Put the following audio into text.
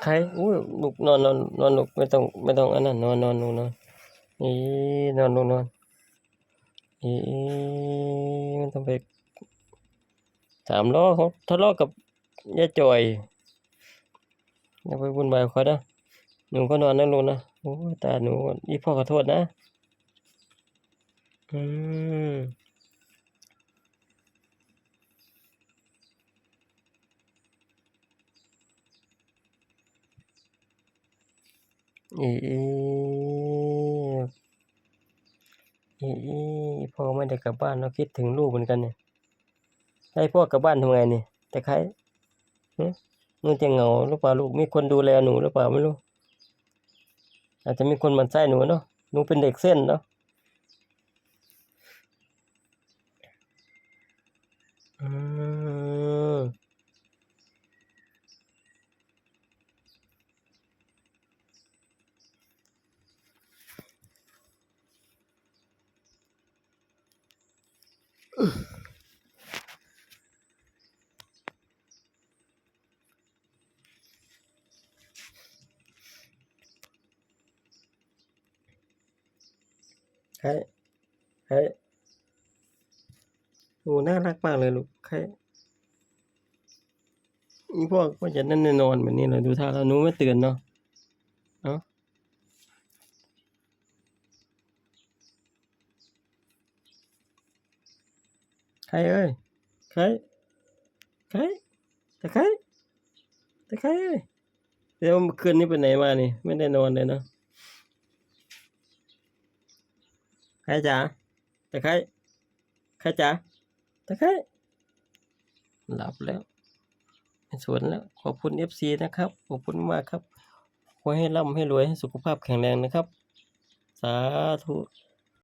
ใครอุ้ยลูกนอนลูกไม่ต้องอันนั้นนอนลูกนอนอีนอนลูกนอนอีมันต้องไป3 ล้อเขาทะเลาะกับย่าจ่อยอย่าไปวุ่นวายกับเขานะหนูก็นอนนะลูกนะโอ้ตาหนูอีพ่อขอโทษนะอืมอีพ่อไม่ได้กลับบ้านเราคิดถึงลูกเหมือนกันเนี่ยให้พ่อกลับบ้านทำไงนี่แต่ใครหนูจะเหงาหรือเปล่าลูกมีคนดูแลหนูหรือเปล่าไม่รู้อาจจะมีคนหมั่นไส้หนูเนาะหนูเป็นเด็กเส้นเนาะอืมใครโอ้น่ารักมากเลยลูกใครอีพวกก็จะนั่นนอนแบบนี้เลยดูท่าแล้วหนูไม่ตื่นเนาะเอ้าใครเอ้ยใครใครแต่ใครแต่ใครเอ้ยเดี๋ยวเมื่อคืนนี้ไปไหนมานี่ไม่ได้นอนเลยเนาะใครจ๋าแต่ใครจ๋าแต่ใครหลับแล้วไม่สนแล้วขอบคุณ FC นะครับขอบคุณมากครับขอให้ร่ำให้รวยให้สุขภาพแข็งแรงนะครับสาธุ